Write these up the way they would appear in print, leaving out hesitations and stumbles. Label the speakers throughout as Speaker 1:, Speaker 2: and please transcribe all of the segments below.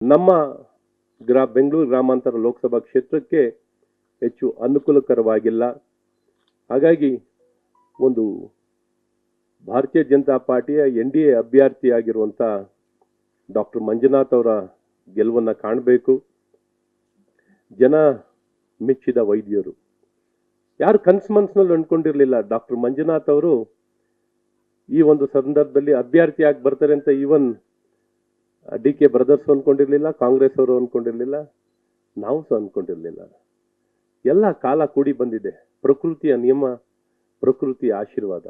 Speaker 1: ನಮ್ಮ ಬೆಂಗಳೂರು ಗ್ರಾಮಾಂತರ ಲೋಕಸಭಾ ಕ್ಷೇತ್ರಕ್ಕೆ ಹೆಚ್ಚು ಅನುಕೂಲಕರವಾಗಿಲ್ಲ. ಹಾಗಾಗಿ ಒಂದು ಭಾರತೀಯ ಜನತಾ ಪಾರ್ಟಿಯ NDA ಅಭ್ಯರ್ಥಿಯಾಗಿರುವಂಥ ಡಾಕ್ಟರ್ ಮಂಜುನಾಥ್ ಅವರ ಗೆಲುವನ್ನು ಕಾಣಬೇಕು. ಜನ ಮೆಚ್ಚಿದ ವೈದ್ಯರು, ಯಾರು ಕನಸು ಮನಸ್ಸಿನಲ್ಲಿ ಅಂದ್ಕೊಂಡಿರಲಿಲ್ಲ ಡಾಕ್ಟರ್ ಮಂಜುನಾಥ್ ಅವರು ಈ ಒಂದು ಸಂದರ್ಭದಲ್ಲಿ ಅಭ್ಯರ್ಥಿಯಾಗಿ ಬರ್ತಾರೆ ಅಂತ. ಈವನ್ DK ಬ್ರದರ್ಸ್ ಅಂದ್ಕೊಂಡಿರಲಿಲ್ಲ, ಕಾಂಗ್ರೆಸ್ ಅವರು ಅಂದ್ಕೊಂಡಿರಲಿಲ್ಲ, ನಾವು ಸಹ ಅಂದ್ಕೊಂಡಿರಲಿಲ್ಲ. ಎಲ್ಲ ಕಾಲ ಕೂಡಿ ಬಂದಿದೆ. ಪ್ರಕೃತಿಯ ನಿಯಮ, ಪ್ರಕೃತಿಯ ಆಶೀರ್ವಾದ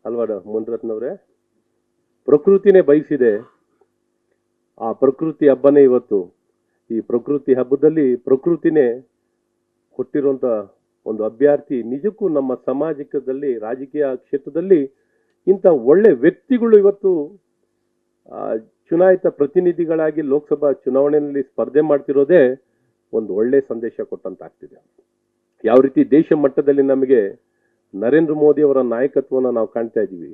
Speaker 1: ಅಲ್ವಾ ಮುನ್ರತ್ನವ್ರೆ? ಪ್ರಕೃತಿನೇ ಬಯಸಿದೆ. ಆ ಪ್ರಕೃತಿ ಹಬ್ಬನೇ ಇವತ್ತು. ಈ ಪ್ರಕೃತಿ ಹಬ್ಬದಲ್ಲಿ ಪ್ರಕೃತಿನೇ ಕೊಟ್ಟಿರುವಂತ ಒಂದು ಅಭ್ಯರ್ಥಿ. ನಿಜಕ್ಕೂ ನಮ್ಮ ಸಾಮಾಜಿಕದಲ್ಲಿ, ರಾಜಕೀಯ ಕ್ಷೇತ್ರದಲ್ಲಿ ಇಂಥ ಒಳ್ಳೆ ವ್ಯಕ್ತಿಗಳು ಇವತ್ತು ಚುನಾಯಿತ ಪ್ರತಿನಿಧಿಗಳಾಗಿ ಲೋಕಸಭಾ ಚುನಾವಣೆಯಲ್ಲಿ ಸ್ಪರ್ಧೆ ಮಾಡ್ತಿರೋದೇ ಒಂದು ಒಳ್ಳೆ ಸಂದೇಶ ಕೊಟ್ಟಂತಾಗ್ತಿದೆ. ಯಾವ ರೀತಿ ದೇಶ ಮಟ್ಟದಲ್ಲಿ ನಮಗೆ ನರೇಂದ್ರ ಮೋದಿ ಅವರ ನಾಯಕತ್ವವನ್ನು ನಾವು ಕಾಣ್ತಾ ಇದ್ದೀವಿ.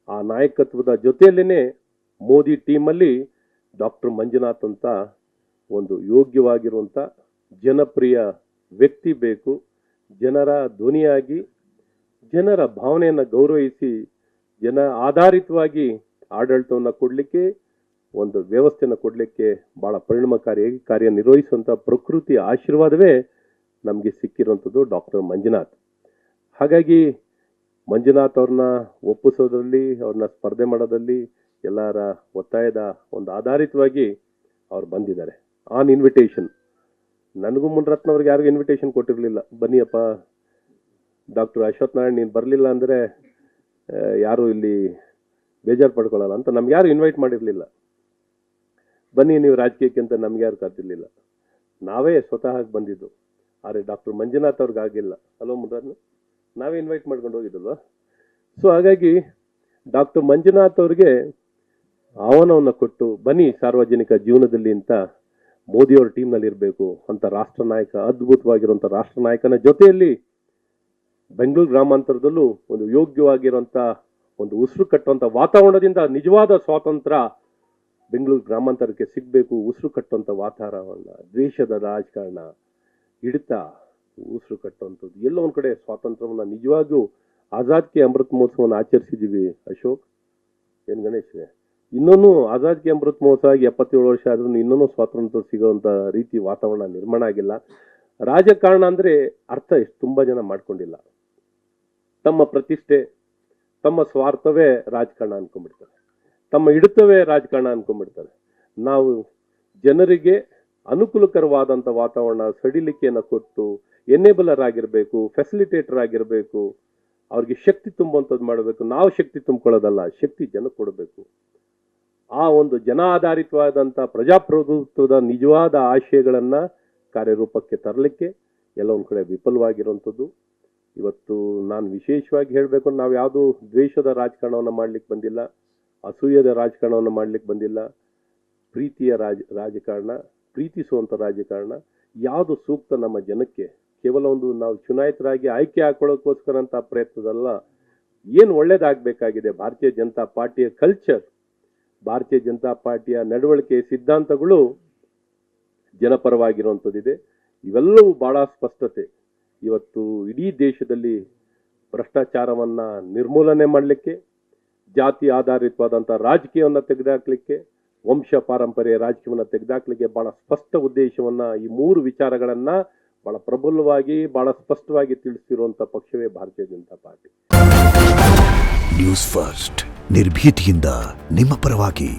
Speaker 1: ಆ ನಾಯಕತ್ವದ ಜೊತೆಯಲ್ಲೇನೆ ಮೋದಿ ಟೀಮಲ್ಲಿ ಡಾಕ್ಟರ್ ಮಂಜುನಾಥ್ ಅಂತ ಒಂದು ಯೋಗ್ಯವಾಗಿರುವಂಥ ಜನಪ್ರಿಯ ವ್ಯಕ್ತಿ ಬೇಕು. ಜನರ ಧ್ವನಿಯಾಗಿ, ಜನರ ಭಾವನೆಯನ್ನು ಗೌರವಿಸಿ, ಜನ ಆಧಾರಿತವಾಗಿ ಆಡಳಿತವನ್ನು ಕೊಡಲಿಕ್ಕೆ, ಒಂದು ವ್ಯವಸ್ಥೆಯನ್ನು ಕೊಡಲಿಕ್ಕೆ ಬಹಳ ಪರಿಣಾಮಕಾರಿಯಾಗಿ ಕಾರ್ಯನಿರ್ವಹಿಸುವಂಥ ಪ್ರಕೃತಿಯ ಆಶೀರ್ವಾದವೇ ನಮಗೆ ಸಿಕ್ಕಿರುವಂಥದ್ದು ಡಾಕ್ಟರ್ ಮಂಜುನಾಥ್. ಹಾಗಾಗಿ ಮಂಜುನಾಥ್ ಅವ್ರನ್ನ ಒಪ್ಪಿಸೋದ್ರಲ್ಲಿ, ಅವ್ರನ್ನ ಸ್ಪರ್ಧೆ ಮಾಡೋದ್ರಲ್ಲಿ ಎಲ್ಲರ ಒತ್ತಾಯದ ಒಂದು ಆಧಾರಿತವಾಗಿ ಅವ್ರು ಬಂದಿದ್ದಾರೆ. On invitation. ನನಗೂ ಮುನ್ರತ್ನವ್ರಿಗೆ ಯಾರಿಗೂ ಇನ್ವಿಟೇಷನ್ ಕೊಟ್ಟಿರಲಿಲ್ಲ. ಬನ್ನಿಯಪ್ಪ ಡಾಕ್ಟರ್ ಅಶ್ವಥ್ ನಾರಾಯಣ್ ನೀನು ಬರಲಿಲ್ಲ ಅಂದರೆ ಯಾರು ಇಲ್ಲಿ ಬೇಜಾರು ಪಡ್ಕೊಳ್ಳಲ್ಲ ಅಂತ ನಮ್ಗೆ ಯಾರು ಇನ್ವೈಟ್ ಮಾಡಿರಲಿಲ್ಲ. ಬನ್ನಿ ನೀವು ರಾಜಕೀಯಕ್ಕೆ ಅಂತ ನಮ್ಗೆ ಯಾರು ಕರೆದಿರಲಿಲ್ಲ. ನಾವೇ ಸ್ವತಃ ಬಂದಿದ್ದು. ಆದರೆ ಡಾಕ್ಟರ್ ಮಂಜುನಾಥ್ ಅವ್ರಿಗೆ ಆಗಿಲ್ಲ. ಅಲೋ ಮುನ್ರತ್ನ, ನಾವೇ ಇನ್ವೈಟ್ ಮಾಡ್ಕೊಂಡು ಹೋಗಿದ್ದಲ್ವಾ? ಸೊ ಹಾಗಾಗಿ ಡಾಕ್ಟರ್ ಮಂಜುನಾಥ್ ಅವ್ರಿಗೆ ಆಹ್ವಾನವನ್ನು ಕೊಟ್ಟು ಬನ್ನಿ ಸಾರ್ವಜನಿಕ ಜೀವನದಲ್ಲಿ ಅಂತ ಮೋದಿಯವರ ಟೀಮ್ನಲ್ಲಿ ಇರಬೇಕು ಅಂತ ರಾಷ್ಟ್ರ ನಾಯಕ, ಅದ್ಭುತವಾಗಿರುವಂಥ ರಾಷ್ಟ್ರ ನಾಯಕನ ಜೊತೆಯಲ್ಲಿ ಬೆಂಗಳೂರು ಗ್ರಾಮಾಂತರದಲ್ಲೂ ಒಂದು ಯೋಗ್ಯವಾಗಿರುವಂಥ ಒಂದು ಉಸಿರು ಕಟ್ಟುವಂಥ ವಾತಾವರಣದಿಂದ ನಿಜವಾದ ಸ್ವಾತಂತ್ರ್ಯ ಬೆಂಗಳೂರು ಗ್ರಾಮಾಂತರಕ್ಕೆ ಸಿಗಬೇಕು. ಉಸಿರು ಕಟ್ಟುವಂಥ ವಾತಾವರಣ, ದ್ವೇಷದ ರಾಜಕಾರಣ, ಹಿಡಿತ, ಉಸಿರು ಕಟ್ಟುವಂಥದ್ದು. ಎಲ್ಲೋ ಒಂದು ಕಡೆ ಸ್ವಾತಂತ್ರ್ಯವನ್ನು ನಿಜವಾಗಿಯೂ ಆಜಾದ್ ಕೆ ಅಮೃತ್ ಮಹೋತ್ಸವವನ್ನು ಆಚರಿಸಿದ್ದೀವಿ. ಅಶೋಕ್ ಏನು ಗಣೇಶ್, ಇನ್ನೂ ಆಜಾದ್ ಕೆ ಅಮೃತ್ ಮಹೋತ್ಸವ 77 ವರ್ಷ ಆದ್ರೂ ಇನ್ನೂ ಸ್ವಾತಂತ್ರ್ಯ ಸಿಗುವಂಥ ರೀತಿ ವಾತಾವರಣ ನಿರ್ಮಾಣ ಆಗಿಲ್ಲ. ರಾಜಕಾರಣ ಅಂದರೆ ಅರ್ಥ ಎಷ್ಟು ತುಂಬ ಜನ ಮಾಡ್ಕೊಂಡಿಲ್ಲ. ತಮ್ಮ ಪ್ರತಿಷ್ಠೆ, ತಮ್ಮ ಸ್ವಾರ್ಥವೇ ರಾಜಕಾರಣ ಅನ್ಕೊಂಡ್ಬಿಡ್ತಾರೆ, ತಮ್ಮ ಹಿಡಿತವೇ ರಾಜಕಾರಣ ಅನ್ಕೊಂಡ್ಬಿಡ್ತಾರೆ. ನಾವು ಜನರಿಗೆ ಅನುಕೂಲಕರವಾದಂಥ ವಾತಾವರಣ, ಸಡಿಲಿಕೆಯನ್ನು ಕೊಟ್ಟು ಎನೇಬಲರ್ ಆಗಿರಬೇಕು, ಫೆಸಿಲಿಟೇಟರ್ ಆಗಿರಬೇಕು, ಅವ್ರಿಗೆ ಶಕ್ತಿ ತುಂಬುವಂಥದ್ದು ಮಾಡಬೇಕು. ನಾವು ಶಕ್ತಿ ತುಂಬಿಕೊಳ್ಳೋದಲ್ಲ, ಶಕ್ತಿ ಜನಕ್ಕೆ ಕೊಡಬೇಕು. ಆ ಒಂದು ಜನ ಆಧಾರಿತವಾದಂಥ ಪ್ರಜಾಪ್ರಭುತ್ವದ ನಿಜವಾದ ಆಶಯಗಳನ್ನು ಕಾರ್ಯರೂಪಕ್ಕೆ ತರಲಿಕ್ಕೆ ಎಲ್ಲ ಒಂದು ಕಡೆ ವಿಫಲವಾಗಿರುವಂಥದ್ದು. ಇವತ್ತು ನಾನು ವಿಶೇಷವಾಗಿ ಹೇಳಬೇಕು, ನಾವು ಯಾವುದೂ ದ್ವೇಷದ ರಾಜಕಾರಣವನ್ನು ಮಾಡಲಿಕ್ಕೆ ಬಂದಿಲ್ಲ, ಅಸೂಯದ ರಾಜಕಾರಣವನ್ನು ಮಾಡಲಿಕ್ಕೆ ಬಂದಿಲ್ಲ. ಪ್ರೀತಿಯ ರಾಜಕಾರಣ, ಪ್ರೀತಿಸುವಂಥ ರಾಜಕಾರಣ ಯಾವುದು ಸೂಕ್ತ ನಮ್ಮ ಜನಕ್ಕೆ. ಕೇವಲ ಒಂದು ನಾವು ಚುನಾಯಿತರಾಗಿ ಆಯ್ಕೆ ಹಾಕೊಳ್ಳೋಕ್ಕೋಸ್ಕರ ಅಂತ ಪ್ರಯತ್ನದಲ್ಲ. ಏನು ಒಳ್ಳೇದಾಗಬೇಕಾಗಿದೆ, ಭಾರತೀಯ ಜನತಾ ಪಾರ್ಟಿಯ ಕಲ್ಚರ್, ಭಾರತೀಯ ಜನತಾ ಪಾರ್ಟಿಯ ನಡವಳಿಕೆ, ಸಿದ್ಧಾಂತಗಳು ಜನಪರವಾಗಿರುವಂಥದ್ದಿದೆ. ಇವೆಲ್ಲವೂ ಬಹಳ ಸ್ಪಷ್ಟತೆ. ಇವತ್ತು ಇಡೀ ದೇಶದಲ್ಲಿ ಭ್ರಷ್ಟಾಚಾರವನ್ನು ನಿರ್ಮೂಲನೆ ಮಾಡಲಿಕ್ಕೆ, ಜಾತಿ ಆಧಾರಿತವಾದಂಥ ರಾಜಕೀಯವನ್ನು ತೆಗೆದುಹಾಕಲಿಕ್ಕೆ, ವಂಶ ಪಾರಂಪರ್ಯ ರಾಜಕೀಯವನ್ನು ತೆಗೆದುಹಾಕಲಿಕ್ಕೆ ಬಹಳ ಸ್ಪಷ್ಟ ಉದ್ದೇಶವನ್ನು, ಈ 3 ವಿಚಾರಗಳನ್ನು ಬಹಳ ಪ್ರಬಲವಾಗಿ, ಬಹಳ ಸ್ಪಷ್ಟವಾಗಿ ತಿಳಿಸಿರುವಂಥ ಪಕ್ಷವೇ ಭಾರತೀಯ ಜನತಾ ಪಾರ್ಟಿ.
Speaker 2: ನ್ಯೂಸ್ ಫಸ್ಟ್, ನಿರ್ಭೀತಿಯಿಂದ ನಿಮ್ಮ ಪರವಾಗಿ.